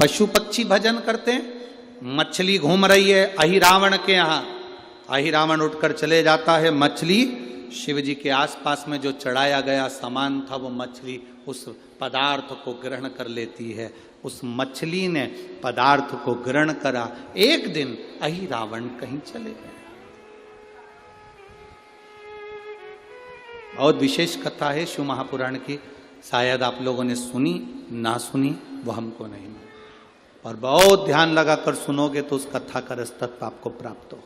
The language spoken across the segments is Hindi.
पशु पक्षी भजन करते हैं। मछली घूम रही है अहिरावण के यहाँ, अहिरावण उठकर चले जाता है, मछली शिव जी के आसपास में जो चढ़ाया गया सामान था वो मछली उस पदार्थ को ग्रहण कर लेती है। उस मछली ने पदार्थ को ग्रहण करा। एक दिन अहिरावण कहीं चले गए। बहुत विशेष कथा है शिव महापुराण की, शायद आप लोगों ने सुनी ना सुनी वो हमको नहीं मालूम, और बहुत ध्यान लगाकर सुनोगे तो उस कथा का रसतत्व आपको प्राप्त हो।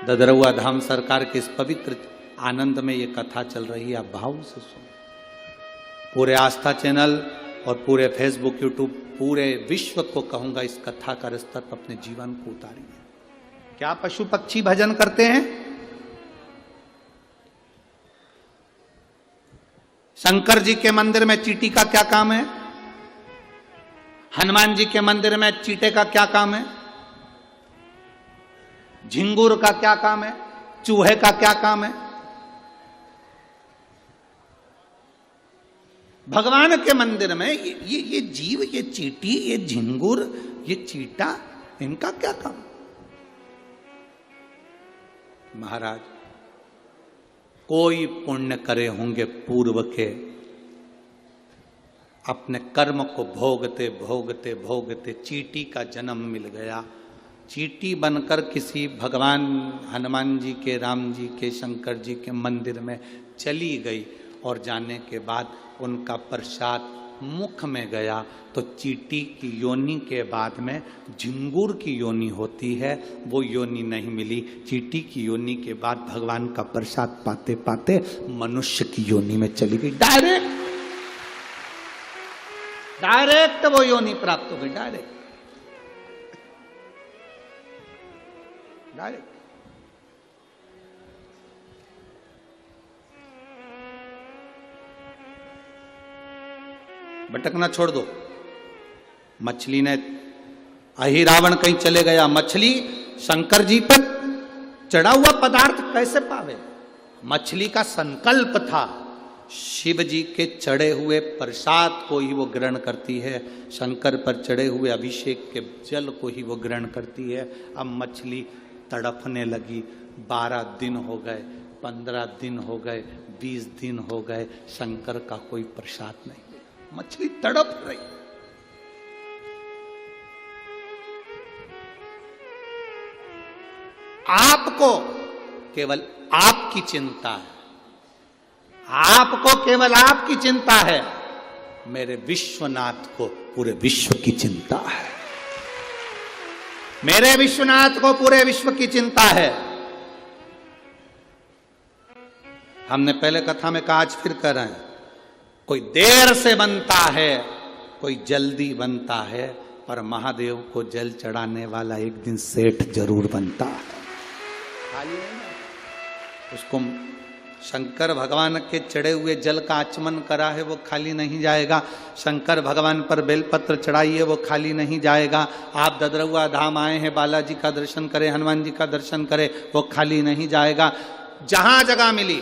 ददरउआ धाम सरकार के इस पवित्र आनंद में ये कथा चल रही है, आप भाव से सुनो। पूरे आस्था चैनल और पूरे फेसबुक यूट्यूब पूरे विश्व को कहूंगा इस कथा का रसतत्व अपने जीवन को उतारिए। क्या पशु पक्षी भजन करते हैं? शंकर जी के मंदिर में चींटी का क्या काम है? हनुमान जी के मंदिर में चींटे का क्या काम है? झिंगुर का क्या काम है? चूहे का क्या काम है? भगवान के मंदिर में ये जीव, ये चींटी, ये झिंगुर, ये चीटा, इनका क्या काम? महाराज कोई पुण्य करे होंगे पूर्व के, अपने कर्म को भोगते भोगते भोगते चींटी का जन्म मिल गया। चींटी बनकर किसी भगवान हनुमान जी के, राम जी के, शंकर जी के मंदिर में चली गई, और जाने के बाद उनका प्रसाद मुख में गया तो चींटी की योनि के बाद में झिंगुर की योनि होती है, वो योनि नहीं मिली। चींटी की योनि के बाद भगवान का प्रसाद पाते पाते मनुष्य की योनि में चली गई। डायरेक्ट वो योनि प्राप्त हो गई, डायरेक्ट। भटकना छोड़ दो। मछली ने, अहिरावण कहीं चले गया, मछली शंकर जी पर चढ़ा हुआ पदार्थ कैसे पावे? मछली का संकल्प था शिव जी के चढ़े हुए प्रसाद को ही वो ग्रहण करती है, शंकर पर चढ़े हुए अभिषेक के जल को ही वो ग्रहण करती है। अब मछली तड़पने लगी। 12 दिन हो गए, 15 दिन हो गए, 20 दिन हो गए, शंकर का कोई प्रसाद नहीं। मछली तड़प रही। आपको केवल आपकी चिंता है, आपको केवल आपकी चिंता है, मेरे विश्वनाथ को पूरे विश्व की चिंता है। मेरे विश्वनाथ को पूरे विश्व की चिंता है। हमने पहले कथा में कहा, आज फिर कह रहे हैं, कोई देर से बनता है, कोई जल्दी बनता है, पर महादेव को जल चढ़ाने वाला एक दिन सेठ जरूर बनता है। खाली उसको शंकर भगवान के चढ़े हुए जल का आचमन करा है, वो खाली नहीं जाएगा। शंकर भगवान पर बेलपत्र चढ़ाइए, वो खाली नहीं जाएगा। आप ददरउआ धाम आए हैं, बालाजी का दर्शन करें, हनुमान जी का दर्शन करें, वो खाली नहीं जाएगा। जहां जगह मिली,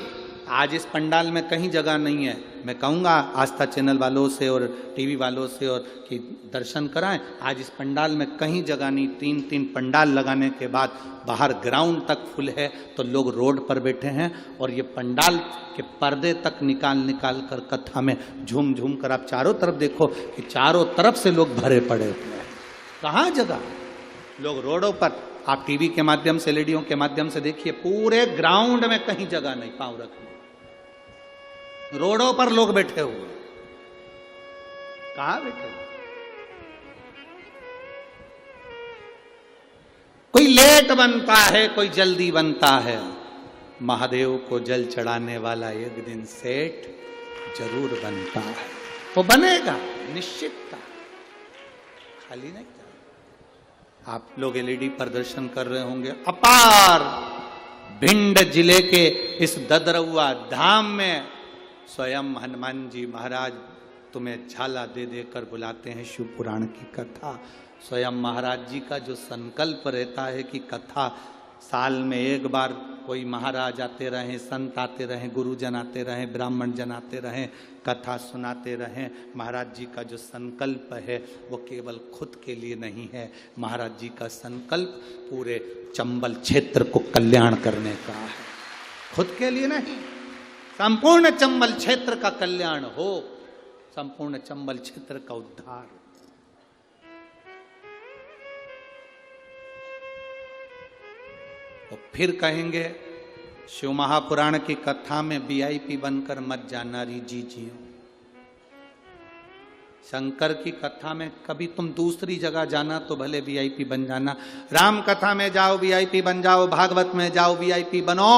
आज इस पंडाल में कहीं जगह नहीं है, मैं कहूँगा आस्था चैनल वालों से और टीवी वालों से और कि दर्शन कराएं। आज इस पंडाल में कहीं जगह नहीं। 3-3 पंडाल लगाने के बाद बाहर ग्राउंड तक फुल है, तो लोग रोड पर बैठे हैं, और ये पंडाल के पर्दे तक निकाल कर कथा में झूम झूम कर आप चारों तरफ देखो कि चारों तरफ से लोग भरे पड़े हुए हैं। कहाँ जगह? लोग रोडों पर, आप टीवी के माध्यम से, एलईडीओं के माध्यम से देखिए, पूरे ग्राउंड में कहीं जगह नहीं पांव रखने, रोडों पर लोग बैठे हुए। कहां बैठे हुए? कोई लेट बनता है, कोई जल्दी बनता है। महादेव को जल चढ़ाने वाला एक दिन सेठ जरूर बनता है, वो बनेगा निश्चित, खाली नहीं। आप लोग एलईडी पर दर्शन कर रहे होंगे, अपार भिंड जिले के इस ददरउआ धाम में स्वयं हनुमान जी महाराज तुम्हें झाला दे देकर बुलाते हैं शिव पुराण की कथा। स्वयं महाराज जी का जो संकल्प रहता है कि कथा साल में एक बार कोई महाराज आते रहें, संत आते रहें, गुरुजन आते रहें, ब्राह्मण जन आते रहें, कथा सुनाते रहें। महाराज जी का जो संकल्प है वो केवल खुद के लिए नहीं है, महाराज जी का संकल्प पूरे चंबल क्षेत्र को कल्याण करने का है, खुद के लिए नहीं। संपूर्ण चंबल क्षेत्र का कल्याण हो, संपूर्ण चंबल क्षेत्र का उद्धार हो। तो फिर कहेंगे शिव महापुराण की कथा में वीआईपी बनकर मत जाना री जी जियो। शंकर की कथा में कभी तुम दूसरी जगह जाना तो भले वीआईपी बन जाना, राम कथा में जाओ वीआईपी बन जाओ, भागवत में जाओ वीआईपी बनो,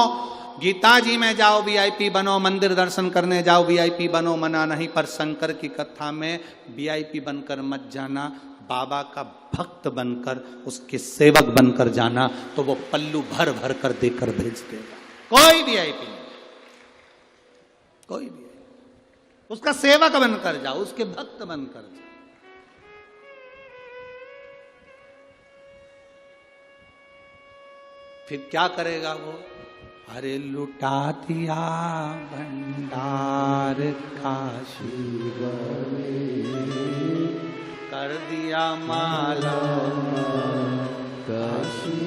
गीता जी में जाओ वीआईपी बनो, मंदिर दर्शन करने जाओ वीआईपी बनो, मना नहीं। पर शंकर की कथा में वीआईपी बनकर मत जाना, बाबा का भक्त बनकर, उसके सेवक बनकर जाना, तो वो पल्लू भर भर कर देकर भेज देगा। कोई वीआईपी नहीं, कोई भी, उसका सेवक बनकर जाओ, उसके भक्त बनकर जाओ। फिर क्या करेगा वो? अरे लुटा दिया भंडार काशी कर दिया माला काशी।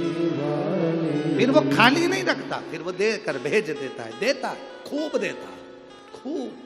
फिर वो खाली नहीं रखता, फिर वो देकर भेज देता है, देता खूब देता, खूब।